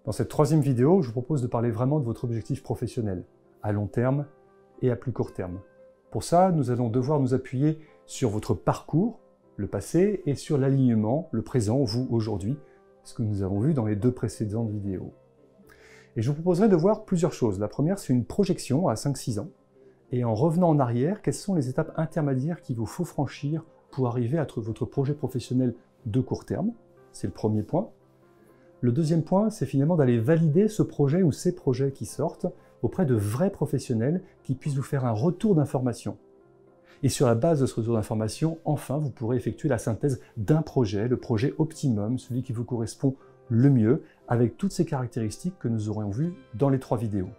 Dans cette troisième vidéo, je vous propose de parler vraiment de votre objectif professionnel, à long terme et à plus court terme. Pour ça, nous allons devoir nous appuyer sur votre parcours, le passé, et sur l'alignement, le présent, vous, aujourd'hui, ce que nous avons vu dans les deux précédentes vidéos. Et je vous proposerai de voir plusieurs choses. La première, c'est une projection à 5-6 ans. Et en revenant en arrière, quelles sont les étapes intermédiaires qu'il vous faut franchir pour arriver à votre projet professionnel de court terme. C'est le premier point. Le deuxième point, c'est finalement d'aller valider ce projet ou ces projets qui sortent auprès de vrais professionnels qui puissent vous faire un retour d'information. Et sur la base de ce retour d'information, enfin, vous pourrez effectuer la synthèse d'un projet, le projet optimum, celui qui vous correspond le mieux, avec toutes ces caractéristiques que nous aurons vues dans les 3 vidéos.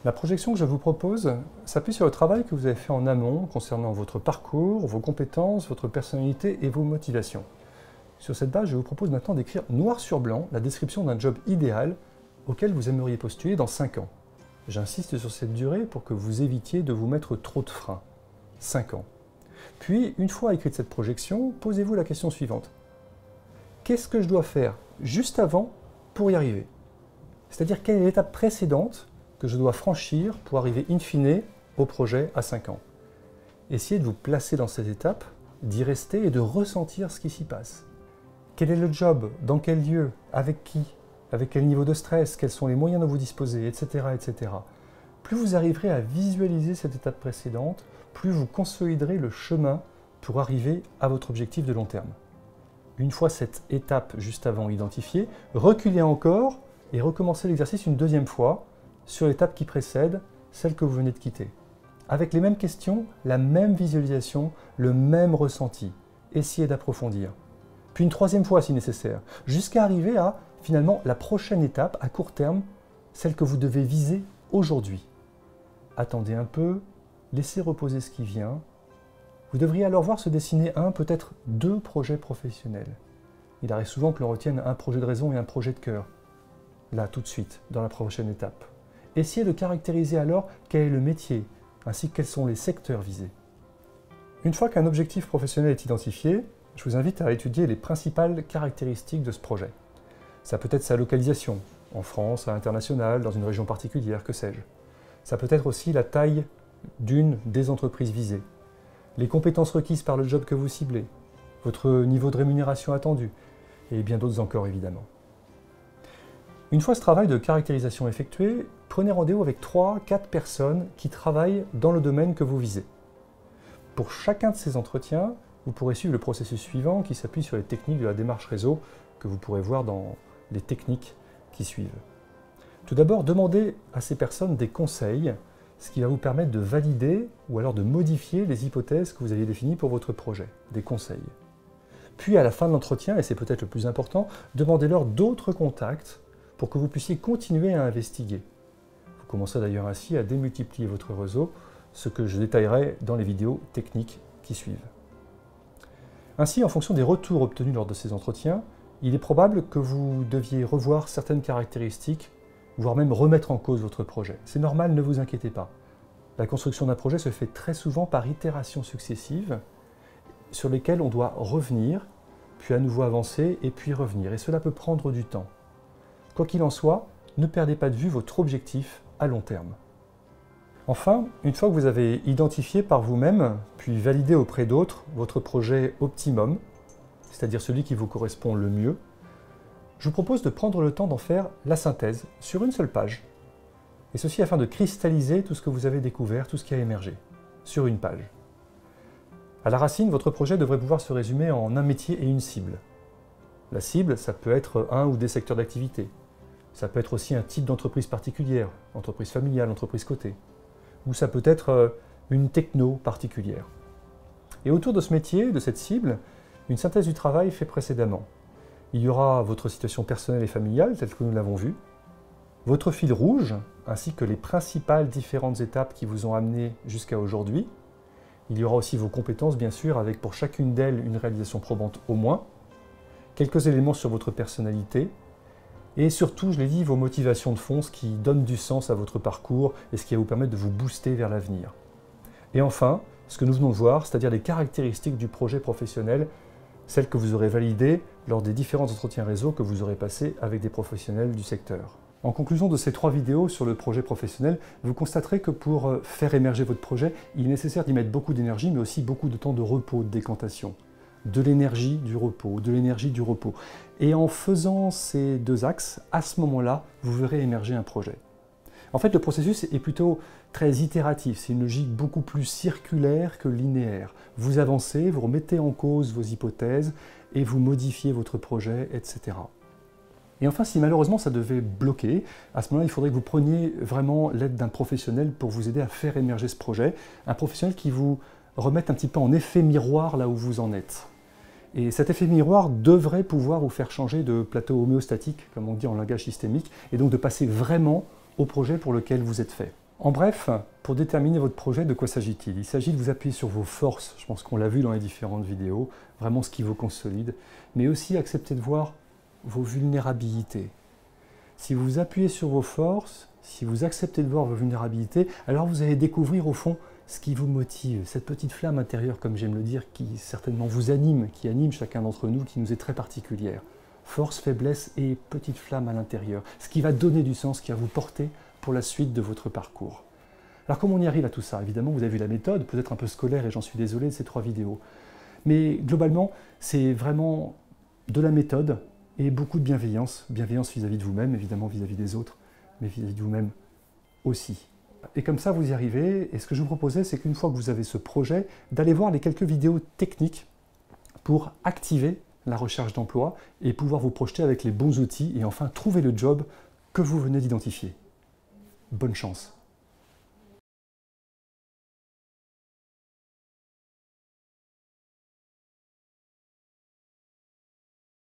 La projection que je vous propose s'appuie sur le travail que vous avez fait en amont concernant votre parcours, vos compétences, votre personnalité et vos motivations. Sur cette base, je vous propose maintenant d'écrire noir sur blanc la description d'un job idéal auquel vous aimeriez postuler dans 5 ans. J'insiste sur cette durée pour que vous évitiez de vous mettre trop de freins. 5 ans. Puis, une fois écrite cette projection, posez-vous la question suivante. Qu'est-ce que je dois faire juste avant pour y arriver? C'est-à-dire, quelle est l'étape précédente que je dois franchir pour arriver in fine au projet à 5 ans? Essayez de vous placer dans cette étape, d'y rester et de ressentir ce qui s'y passe. Quel est le job? Dans quel lieu? Avec qui? Avec quel niveau de stress? Quels sont les moyens dont vous disposez? Etc. etc. Plus vous arriverez à visualiser cette étape précédente, plus vous consoliderez le chemin pour arriver à votre objectif de long terme. Une fois cette étape juste avant identifiée, reculez encore et recommencez l'exercice une deuxième fois sur l'étape qui précède, celle que vous venez de quitter. Avec les mêmes questions, la même visualisation, le même ressenti. Essayez d'approfondir. Puis une troisième fois si nécessaire, jusqu'à arriver à finalement la prochaine étape à court terme, celle que vous devez viser aujourd'hui. Attendez un peu, laissez reposer ce qui vient. Vous devriez alors voir se dessiner peut-être 2 projets professionnels. Il arrive souvent que l'on retienne un projet de raison et un projet de cœur. Là, tout de suite, dans la prochaine étape. Essayez de caractériser alors quel est le métier, ainsi que quels sont les secteurs visés. Une fois qu'un objectif professionnel est identifié, je vous invite à étudier les principales caractéristiques de ce projet. Ça peut être sa localisation, en France, à l'international, dans une région particulière, que sais-je. Ça peut être aussi la taille d'une des entreprises visées, les compétences requises par le job que vous ciblez, votre niveau de rémunération attendu, et bien d'autres encore évidemment. Une fois ce travail de caractérisation effectué, prenez rendez-vous avec 3-4 personnes qui travaillent dans le domaine que vous visez. Pour chacun de ces entretiens, vous pourrez suivre le processus suivant qui s'appuie sur les techniques de la démarche réseau que vous pourrez voir dans les techniques qui suivent. Tout d'abord, demandez à ces personnes des conseils, ce qui va vous permettre de valider ou alors de modifier les hypothèses que vous aviez définies pour votre projet, des conseils. Puis à la fin de l'entretien, et c'est peut-être le plus important, demandez-leur d'autres contacts pour que vous puissiez continuer à investiguer. Vous commencerez d'ailleurs ainsi à démultiplier votre réseau, ce que je détaillerai dans les vidéos techniques qui suivent. Ainsi, en fonction des retours obtenus lors de ces entretiens, il est probable que vous deviez revoir certaines caractéristiques, voire même remettre en cause votre projet. C'est normal, ne vous inquiétez pas. La construction d'un projet se fait très souvent par itérations successives, sur lesquelles on doit revenir, puis à nouveau avancer, et puis revenir. Et cela peut prendre du temps. Quoi qu'il en soit, ne perdez pas de vue votre objectif à long terme. Enfin, une fois que vous avez identifié par vous-même, puis validé auprès d'autres, votre projet optimum, c'est-à-dire celui qui vous correspond le mieux, je vous propose de prendre le temps d'en faire la synthèse sur une seule page. Et ceci afin de cristalliser tout ce que vous avez découvert, tout ce qui a émergé, sur une page. À la racine, votre projet devrait pouvoir se résumer en un métier et une cible. La cible, ça peut être un ou des secteurs d'activité. Ça peut être aussi un type d'entreprise particulière, entreprise familiale, entreprise cotée. Ou ça peut être une techno particulière. Et autour de ce métier, de cette cible, une synthèse du travail fait précédemment. Il y aura votre situation personnelle et familiale, telle que nous l'avons vu, votre fil rouge, ainsi que les principales différentes étapes qui vous ont amené jusqu'à aujourd'hui. Il y aura aussi vos compétences, bien sûr, avec pour chacune d'elles une réalisation probante au moins, quelques éléments sur votre personnalité, et surtout, je l'ai dit, vos motivations de fond, ce qui donne du sens à votre parcours et ce qui va vous permettre de vous booster vers l'avenir. Et enfin, ce que nous venons de voir, c'est-à-dire les caractéristiques du projet professionnel celles que vous aurez validées lors des différents entretiens réseau que vous aurez passés avec des professionnels du secteur. En conclusion de ces 3 vidéos sur le projet professionnel, vous constaterez que pour faire émerger votre projet, il est nécessaire d'y mettre beaucoup d'énergie, mais aussi beaucoup de temps de repos, de décantation. De l'énergie, du repos, de l'énergie, du repos. Et en faisant ces 2 axes, à ce moment-là, vous verrez émerger un projet. En fait, le processus est plutôt très itératif, c'est une logique beaucoup plus circulaire que linéaire. Vous avancez, vous remettez en cause vos hypothèses et vous modifiez votre projet, etc. Et enfin, si malheureusement ça devait bloquer, à ce moment-là, il faudrait que vous preniez vraiment l'aide d'un professionnel pour vous aider à faire émerger ce projet. Un professionnel qui vous remette un petit peu en effet miroir là où vous en êtes. Et cet effet miroir devrait pouvoir vous faire changer de plateau homéostatique, comme on dit en langage systémique, et donc de passer vraiment au projet pour lequel vous êtes fait. En bref, pour déterminer votre projet, de quoi s'agit-il? Il s'agit de vous appuyer sur vos forces, je pense qu'on l'a vu dans les différentes vidéos, vraiment ce qui vous consolide, mais aussi accepter de voir vos vulnérabilités. Si vous vous appuyez sur vos forces, si vous acceptez de voir vos vulnérabilités, alors vous allez découvrir au fond ce qui vous motive, cette petite flamme intérieure, comme j'aime le dire, qui certainement vous anime, qui anime chacun d'entre nous, qui nous est très particulière. Force, faiblesse et petite flamme à l'intérieur, ce qui va donner du sens, qui va vous porter pour la suite de votre parcours. Alors comment on y arrive à tout ça? Évidemment, vous avez vu la méthode, peut-être un peu scolaire, et j'en suis désolé de ces 3 vidéos. Mais globalement, c'est vraiment de la méthode et beaucoup de bienveillance. Bienveillance vis-à-vis de vous-même, évidemment vis-à-vis des autres, mais vis-à-vis de vous-même aussi. Et comme ça, vous y arrivez. Et ce que je vous proposais, c'est qu'une fois que vous avez ce projet, d'aller voir les quelques vidéos techniques pour activer la recherche d'emploi et pouvoir vous projeter avec les bons outils et enfin trouver le job que vous venez d'identifier. Bonne chance!